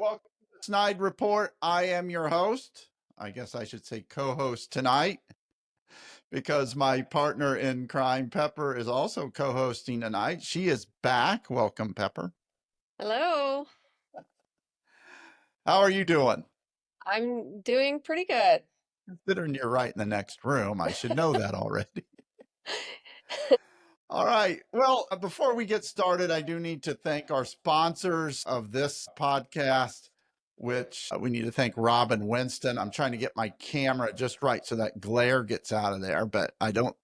welcome to the SnydeReport. I am your host. I guess I should say co-host tonight because my partner in crime, Pepper, is also co-hosting tonight. She is back. Welcome, Pepper. Hello. How are you doing? I'm doing pretty good. Considering you're right in the next room, I should know that already. All right. Well, before we get started, I do need to thank our sponsors of this podcast, which we need to thank Robin Winston. I'm trying to get my camera just right so that glare gets out of there, but I don't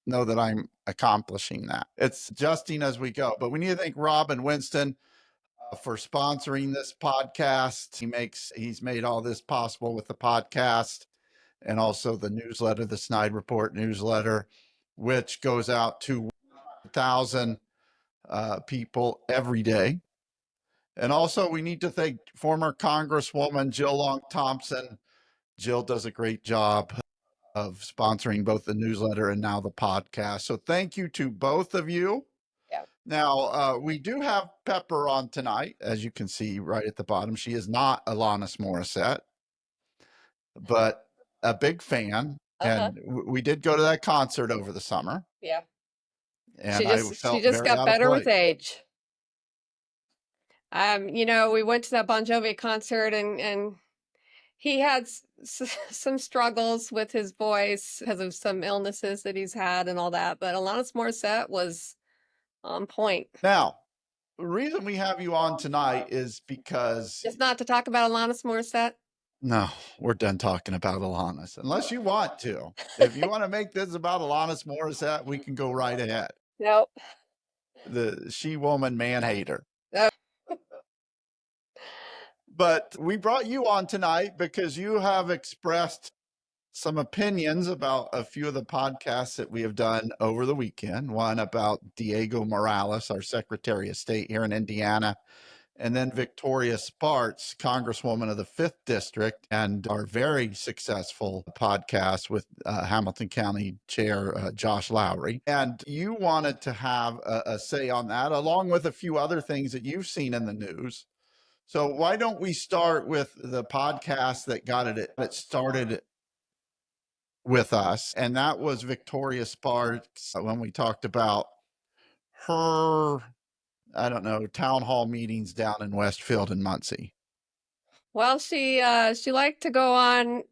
know that I'm accomplishing that. It's adjusting as we go, but we need to thank Robin Winston for sponsoring this podcast. He's made all this possible with the podcast and also the newsletter, the SnydeReport newsletter, which goes out to 1,000 people every day. And also, we need to thank former Congresswoman Jill Long Thompson. Jill does a great job of sponsoring both the newsletter and now the podcast. So thank you to both of you. Yeah. Now, we do have Pepper on tonight, as you can see right at the bottom. She is not Alanis Morissette, but a big fan. And we did go to that concert over the summer. Yeah. And She I just felt very got out of better with place. age. We went to that Bon Jovi concert and he had some struggles with his voice because of some illnesses that he's had and all that, but Alanis Morissette was on point. Now, the reason we have you on tonight is because Just not to talk about Alanis Morissette. no, we're done talking about Alanis. Unless you want to. If you want to make this about Alanis Morissette, we can go right ahead. Nope. The she-woman man-hater. Nope. But we brought you on tonight because you have expressed some opinions about a few of the podcasts that we have done over the weekend. One about Diego Morales, our Secretary of State here in Indiana, and then Victoria Spartz, Congresswoman of the 5th District, and our very successful podcast with Hamilton County Chair Josh Lowry. And you wanted to have a say on that, along with a few other things that you've seen in the news. So why don't we start with the podcast that got it started with us, and that was Victoria Spartz when we talked about her, I don't know, town hall meetings down in Westfield and Muncie. Well, she liked to go on.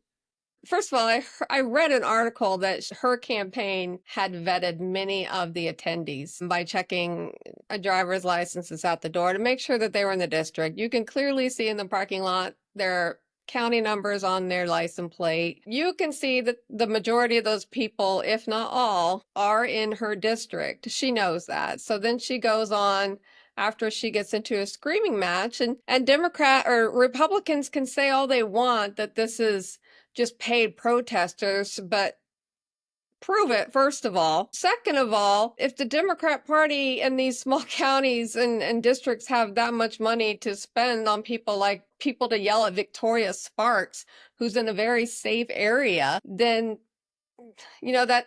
First of all, I read an article that her campaign had vetted many of the attendees by checking a driver's licenses out the door to make sure that they were in the district. You can clearly see in the parking lot their county numbers on their license plate. You can see that the majority of those people, if not all, are in her district. She knows that. So then she goes on after she gets into a screaming match, and Democrat or Republicans can say all they want that this is just paid protesters, but prove it, first of all. Second of all, if the Democrat Party in these small counties and districts have that much money to spend on people to yell at Victoria Spartz, who's in a very safe area, then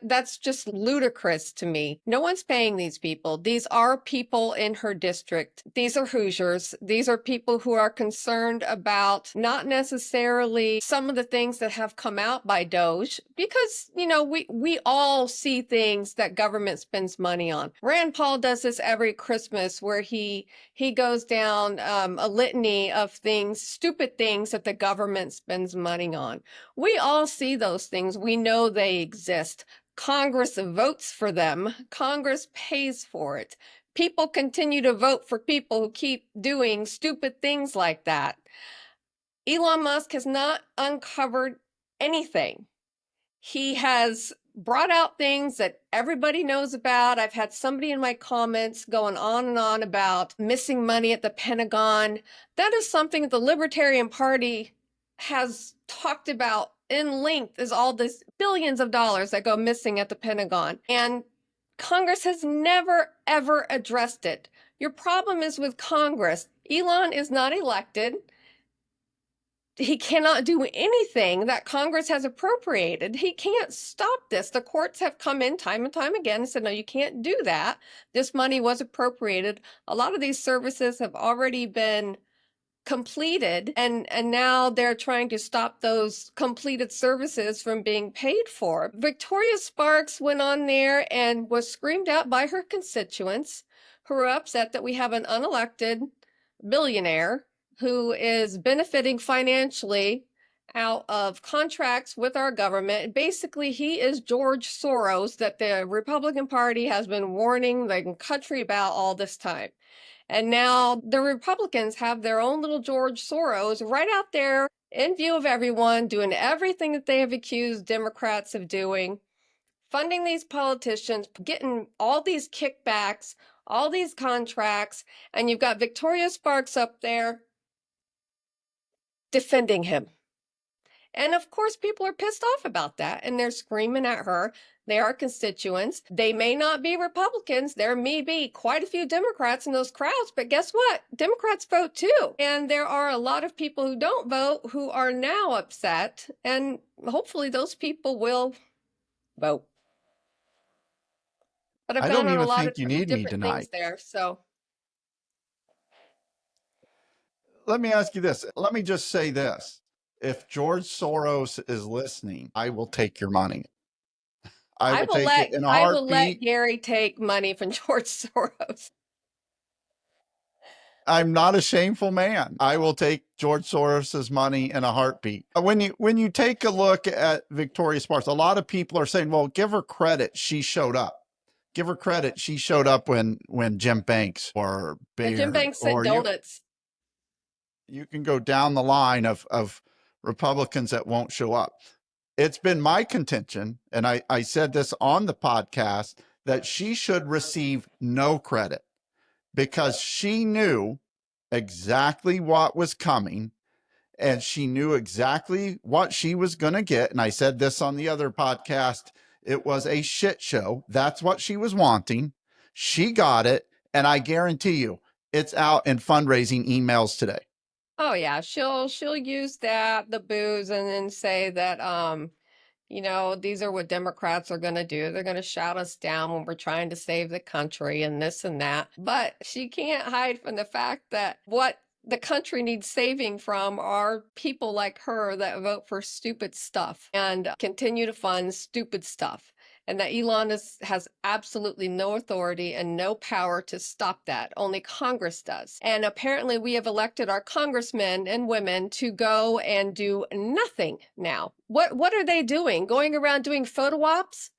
that's just ludicrous to me. No one's paying these people. These are people in her district. These are Hoosiers. These are people who are concerned about not necessarily some of the things that have come out by Doge, because, we all see things that government spends money on. Rand Paul does this every Christmas where he goes down a litany of things, stupid things that the government spends money on. We all see those things. We know they exist. Congress votes for them. Congress pays for it. People continue to vote for people who keep doing stupid things like that. Elon Musk has not uncovered anything. He has brought out things that everybody knows about. I've had somebody in my comments going on and on about missing money at the Pentagon. That is something the Libertarian Party has talked about in length, is all this billions of dollars that go missing at the Pentagon. And Congress has never, ever addressed it. Your problem is with Congress. Elon is not elected. He cannot do anything that Congress has appropriated. He can't stop this. The courts have come in time and time again and said, no, you can't do that. This money was appropriated. A lot of these services have already been completed, and now they're trying to stop those completed services from being paid for. Victoria Spartz went on there and was screamed at by her constituents who are upset that we have an unelected billionaire who is benefiting financially out of contracts with our government. Basically, he is George Soros that the Republican Party has been warning the country about all this time. And now the Republicans have their own little George Soros right out there in view of everyone, doing everything that they have accused Democrats of doing, funding these politicians, getting all these kickbacks, all these contracts, and you've got Victoria Spartz up there defending him. And of course, people are pissed off about that, and they're screaming at her. They are constituents. They may not be Republicans. There may be quite a few Democrats in those crowds, but guess what? Democrats vote too. And there are a lot of people who don't vote who are now upset, and hopefully those people will vote. But I've I gone don't on a even lot think of you need me different things tonight. there, so. Let me ask you this. Let me just say this. If George Soros is listening, I will take your money. I will take it in a I will let heartbeat. Gary take money from George Soros. I'm not a shameful man. I will take George Soros's money in a heartbeat. When you take a look at Victoria Spartz, a lot of people are saying, "Well, give her credit. She showed up. Give her credit. She showed up when Jim Banks or And Jim Baird Banks sent or you." donuts. You can go down the line of Republicans that won't show up. It's been my contention, and I said this on the podcast, that she should receive no credit because she knew exactly what was coming and she knew exactly what she was going to get. And I said this on the other podcast. It was a shit show. That's what she was wanting. She got it. And I guarantee you it's out in fundraising emails today. Oh yeah, she'll use that, the booze, and then say that these are what Democrats are going to do. They're going to shout us down when we're trying to save the country and this and that. But she can't hide from the fact that what the country needs saving from are people like her that vote for stupid stuff and continue to fund stupid stuff. And that Elon has absolutely no authority and no power to stop that. Only Congress does. And apparently we have elected our congressmen and women to go and do nothing now. What are they doing? Going around doing photo ops?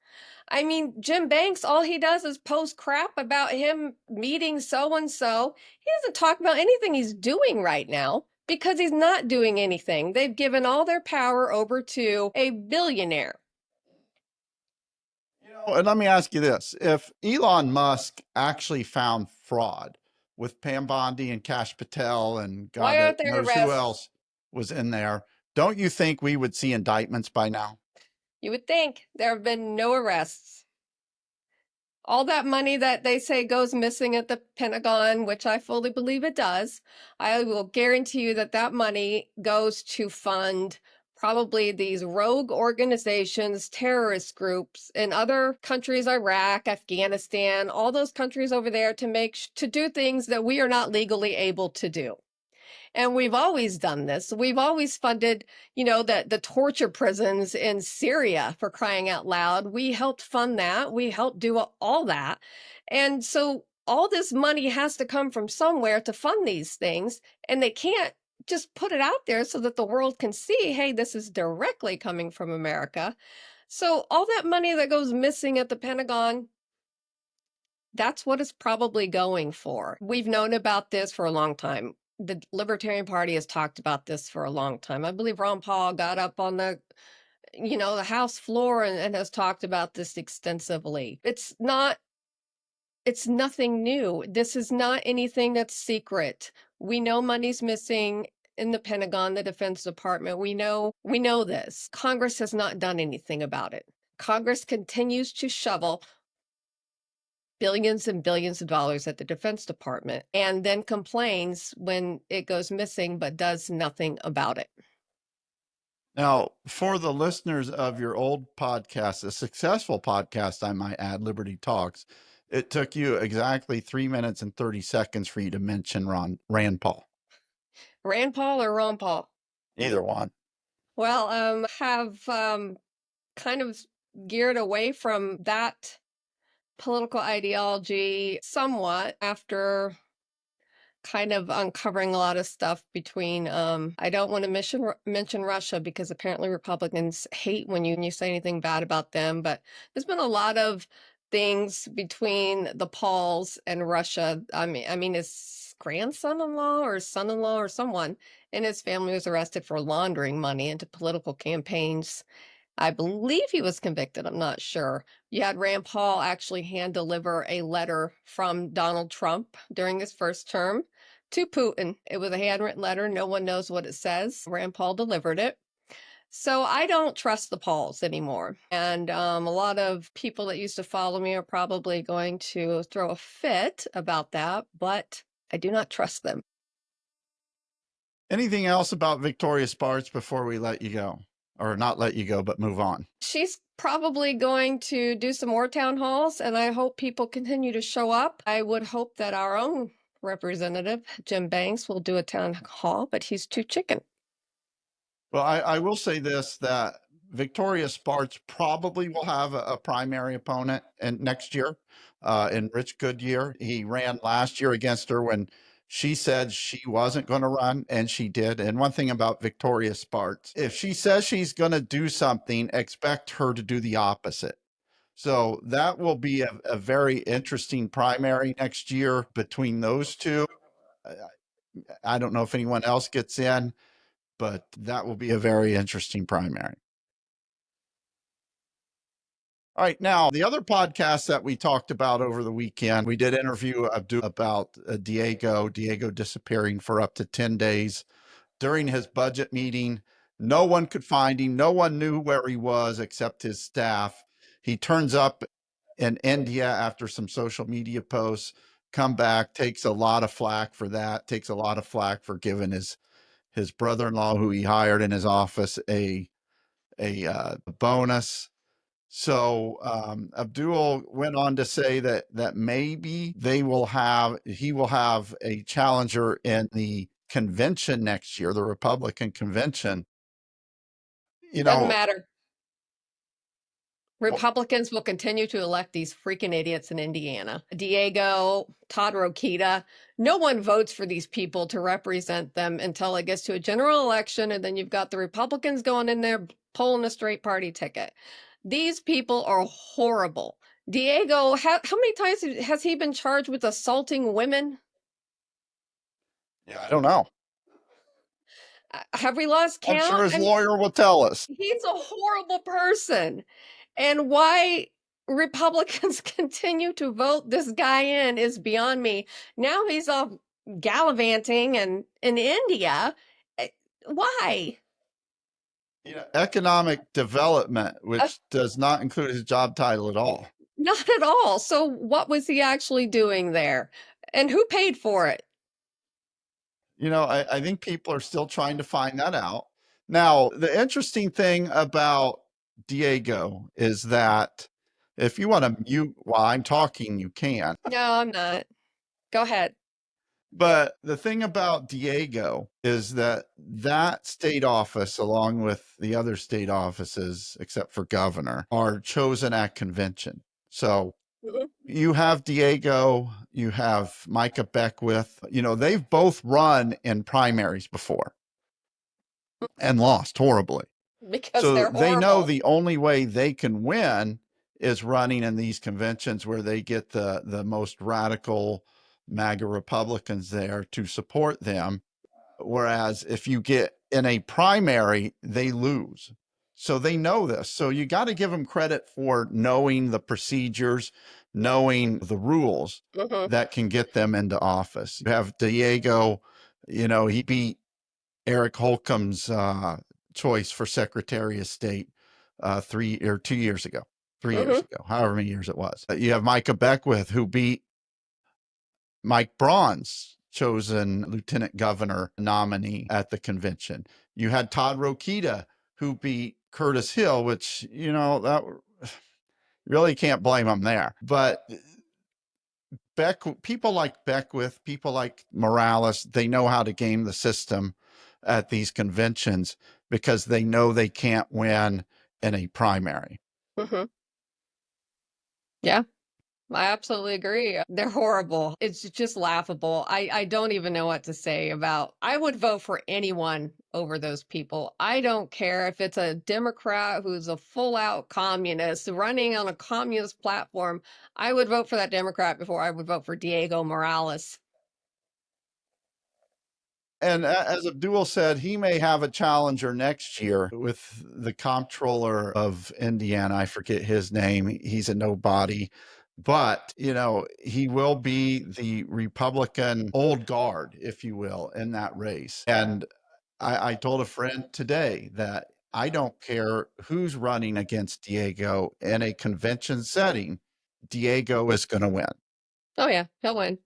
I mean, Jim Banks, all he does is post crap about him meeting so-and-so. He doesn't talk about anything he's doing right now because he's not doing anything. They've given all their power over to a billionaire. And let me ask you this. If Elon Musk actually found fraud with Pam Bondi and Kash Patel and Why God aren't there knows who arrests? else was in there, don't you think we would see indictments by now? You would think. There have been no arrests. All that money that they say goes missing at the Pentagon, which I fully believe it does, I will guarantee you that that money goes to fund probably these rogue organizations, terrorist groups in other countries, Iraq, Afghanistan, all those countries over there to do things that we are not legally able to do. And we've always done this. We've always funded, the torture prisons in Syria, for crying out loud. We helped fund that. We helped do all that. And so all this money has to come from somewhere to fund these things. And they can't just put it out there so that the world can see, hey, this is directly coming from America. So all that money that goes missing at the Pentagon, that's what it's probably going for. We've known about this for a long time. The Libertarian Party has talked about this for a long time. I believe Ron Paul got up on the House floor and has talked about this extensively. It's nothing new. This is not anything that's secret. We know money's missing in the Pentagon, the Defense Department. We know this. Congress has not done anything about it. Congress continues to shovel billions and billions of dollars at the Defense Department and then complains when it goes missing, but does nothing about it. Now, for the listeners of your old podcast, a successful podcast, I might add, Liberty Talks, it took you exactly 3 minutes and 30 seconds for you to mention Rand Paul. Rand Paul or Ron Paul? Either one. Well, have kind of geared away from that political ideology somewhat after kind of uncovering a lot of stuff between I don't want to mention Russia because apparently Republicans hate when you say anything bad about them, but there's been a lot of things between the Pauls and Russia. I mean his grandson-in-law or son-in-law or someone in his family was arrested for laundering money into political campaigns. I believe he was convicted. I'm not sure. You had Rand Paul actually hand deliver a letter from Donald Trump during his first term to Putin. It was a handwritten letter. No one knows what it says. Rand Paul delivered it. So I don't trust the Pauls anymore. And a lot of people that used to follow me are probably going to throw a fit about that, but I do not trust them. Anything else about Victoria Spartz before we let you go? Or not let you go, but move on? She's probably going to do some more town halls, and I hope people continue to show up. I would hope that our own representative, Jim Banks, will do a town hall, but he's too chicken. Well, I will say this, that Victoria Spartz probably will have a primary opponent next year in Rich Goodyear. He ran last year against her when she said she wasn't going to run, and she did. And one thing about Victoria Spartz, if she says she's going to do something, expect her to do the opposite. So that will be a very interesting primary next year between those two. I don't know if anyone else gets in, but that will be a very interesting primary. All right. Now, the other podcast that we talked about over the weekend, we did interview Abdul about Diego disappearing for up to 10 days during his budget meeting. No one could find him. No one knew where he was except his staff. He turns up in India after some social media posts, come back, takes a lot of flack for that, takes a lot of flack for giving his brother-in-law, who he hired in his office, a bonus. So Abdul went on to say that maybe he will have a challenger in the convention next year, the Republican convention. Doesn't matter. Republicans will continue to elect these freaking idiots in Indiana. Diego, Todd Rokita. No one votes for these people to represent them until it gets to a general election, and then you've got the Republicans going in there pulling a straight party ticket. These people are horrible. Diego, how many times has he been charged with assaulting women? Yeah, I don't know. Have we lost I'm count? sure his lawyer will tell us. He's a horrible person. And why Republicans continue to vote this guy in is beyond me. Now he's off gallivanting and in India. Why? Economic development, which does not include his job title at all. Not at all. So what was he actually doing there? And who paid for it? I think people are still trying to find that out. Now, the interesting thing about Diego is that if you want to mute while I'm talking, you can. No, I'm not. Go ahead. But the thing about Diego is that state office, along with the other state offices, except for governor, are chosen at convention. So you have Diego, you have Micah Beckwith, they've both run in primaries before and lost horribly. Because so they're they know horrible. the only way they can win is running in these conventions where they get the most radical MAGA Republicans there to support them. Whereas if you get in a primary, they lose. So they know this. So you got to give them credit for knowing the procedures, knowing the rules that can get them into office. You have Diego, he beat Eric Holcomb's choice for Secretary of State 2 years ago, 3 years ago, however many years it was. You have Micah Beckwith, who beat Mike Braun's chosen lieutenant governor nominee at the convention. You had Todd Rokita, who beat Curtis Hill, which, that really can't blame him there. But people like Beckwith, people like Morales, they know how to game the system at these conventions because they know they can't win in a primary. Hmm. Yeah. I absolutely agree. They're horrible. It's just laughable. I don't even know what to say about. I would vote for anyone over those people. I don't care if it's a Democrat who's a full out communist running on a communist platform. I would vote for that Democrat before I would vote for Diego Morales. And as Abdul said, he may have a challenger next year with the comptroller of Indiana. I forget his name. He's a nobody. But, he will be the Republican old guard, if you will, in that race. And I told a friend today that I don't care who's running against Diego in a convention setting, Diego is going to win. Oh yeah, he'll win.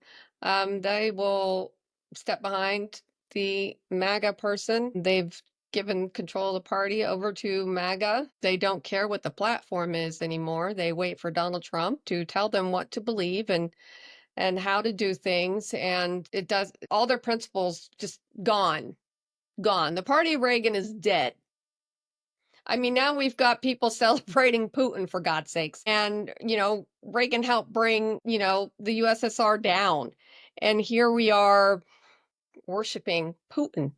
They will step behind the MAGA person. They've given control of the party over to MAGA. They don't care what the platform is anymore. They wait for Donald Trump to tell them what to believe and how to do things. And it does all their principles just gone. Gone. The party of Reagan is dead. I mean, now we've got people celebrating Putin, for God's sakes. And, Reagan helped bring, the USSR down. And here we are worshiping Putin.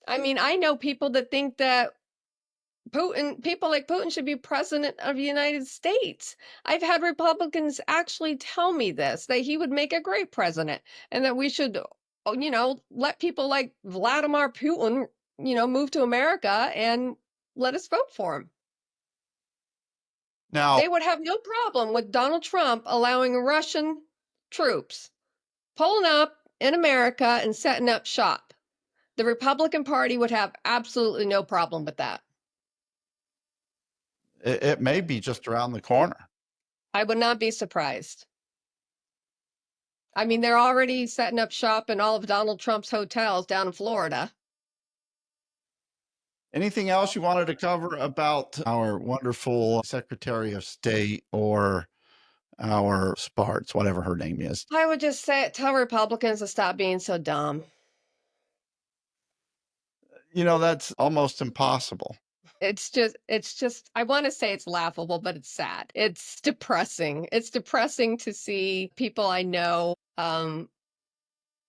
I mean, I know people that think that people like Putin should be president of the United States. I've had Republicans actually tell me this, that he would make a great president and that we should, let people like Vladimir Putin, move to America and let us vote for him. Now, They would have no problem with Donald Trump allowing Russian troops pulling up in America and setting up shop. The Republican Party would have absolutely no problem with that. it may be just around the corner. I would not be surprised. I mean, they're already setting up shop in all of Donald Trump's hotels down in Florida. Anything else you wanted to cover about our wonderful Secretary of State or our Spartz, whatever her name is? I would just say tell Republicans to stop being so dumb. That's almost impossible. It's just I want to say it's laughable, but it's sad. It's depressing. It's depressing to see people I know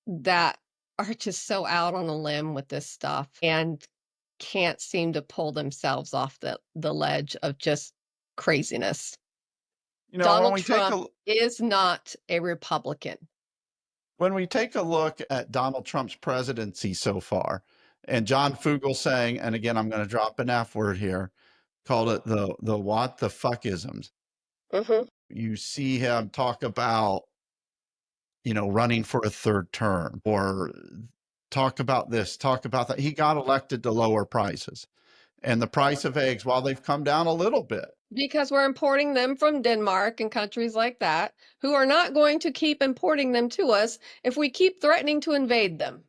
that are just so out on a limb with this stuff and can't seem to pull themselves off the ledge of just craziness. When Donald we take Trump is not a Republican. when we take a look at Donald Trump's presidency so far, and John Fugel saying, and again, I'm going to drop an F word here, called it the what the fuckisms. Mm-hmm. You see him talk about, running for a third term or talk about this, talk about that. He got elected to lower prices. And the price of eggs, while they've come down a little bit, Because we're importing them from Denmark and countries like that, who are not going to keep importing them to us if we keep threatening to invade them.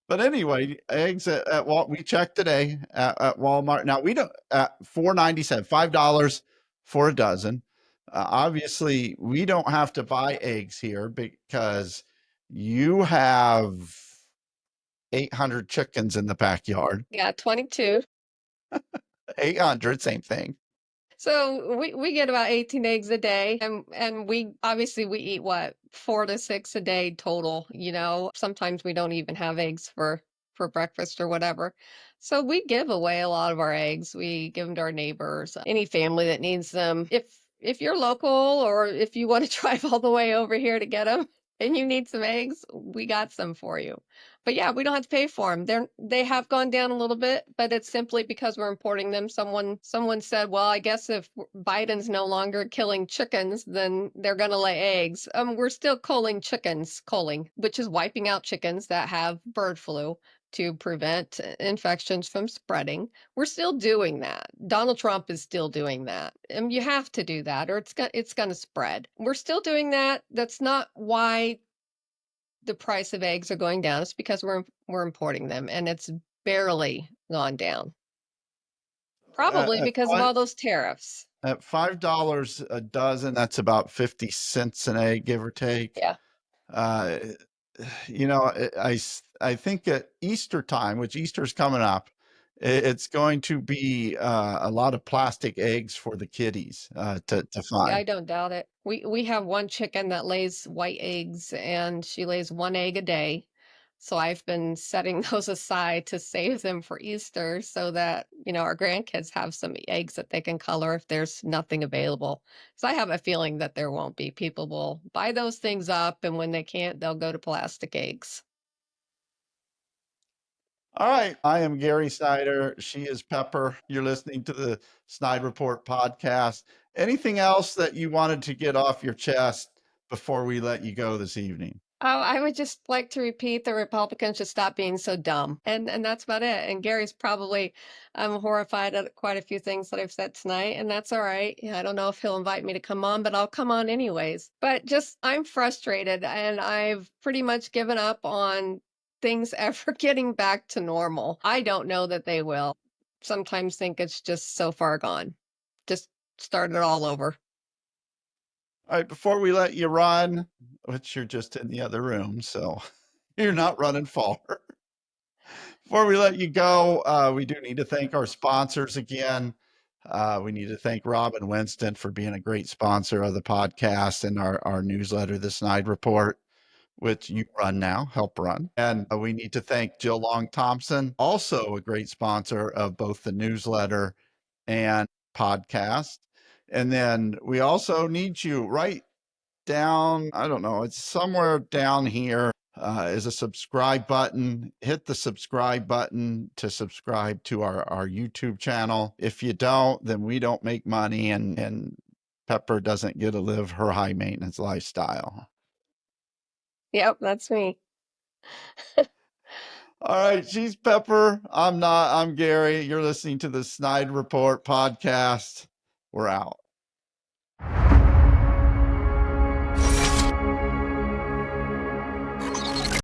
but anyway, eggs at Wal, we checked today at Walmart. Now we don't at $4.97, $5 for a dozen. Obviously, we don't have to buy eggs here because you have 800 chickens in the backyard. Yeah, 22. 800, same thing. So we get about 18 eggs a day, and we obviously we eat what, 4 to 6 a day total, Sometimes we don't even have eggs for breakfast or whatever. So we give away a lot of our eggs. We give them to our neighbors, any family that needs them. If you're local or if you want to drive all the way over here to get them and you need some eggs, we got some for you. But yeah, we don't have to pay for them. They have gone down a little bit, but it's simply because we're importing them. Someone said, well, I guess if Biden's no longer killing chickens, then they're going to lay eggs. We're still culling chickens, which is wiping out chickens that have bird flu to prevent infections from spreading. We're still doing that. Donald Trump is still doing that. And you have to do that or it's going to spread. We're still doing that. That's not why the price of eggs are going down. It's because we're importing them and it's barely gone down. Probably because of all those tariffs. At $5 a dozen, that's about 50 cents an egg, give or take. Yeah. Uh, I think at Easter time, which Easter's coming up, it's going to be a lot of plastic eggs for the kitties to Yeah, find. I don't doubt it. We have one chicken that lays white eggs, and she lays one egg a day. So I've been setting those aside to save them for Easter so that, our grandkids have some eggs that they can color if there's nothing available. So I have a feeling that there won't be. People will buy those things up, and when they can't, they'll go to plastic eggs. All right. I am Gary Snyder. She is Pepper. You're listening to the SnydeReport podcast. Anything else that you wanted to get off your chest before we let you go this evening? Oh, I would just like to repeat the Republicans should stop being so dumb. And that's about it. And Gary's probably horrified at quite a few things that I've said tonight, and that's all right. Yeah, I don't know if he'll invite me to come on, but I'll come on anyways. But just I'm frustrated, and I've pretty much given up on things ever getting back to normal. I don't know that they will. Sometimes think it's just so far gone. Just start it all over. All right. Before we let you run, which you're just in the other room, so you're not running far. Before we let you go, we do need to thank our sponsors again. We need to thank Robin Winston for being a great sponsor of the podcast and our newsletter, The Snide Report, which you run now, help run. And we need to thank Jill Long Thompson, also a great sponsor of both the newsletter and podcast. And then we also need you right down, I don't know, it's somewhere down here is a subscribe button. Hit the subscribe button to subscribe to our YouTube channel. If you don't, then we don't make money, and Pepper doesn't get to live her high maintenance lifestyle. Yep, that's me. All right, she's Pepper. I'm not. I'm Gary. You're listening to the SnydeReport podcast. We're out.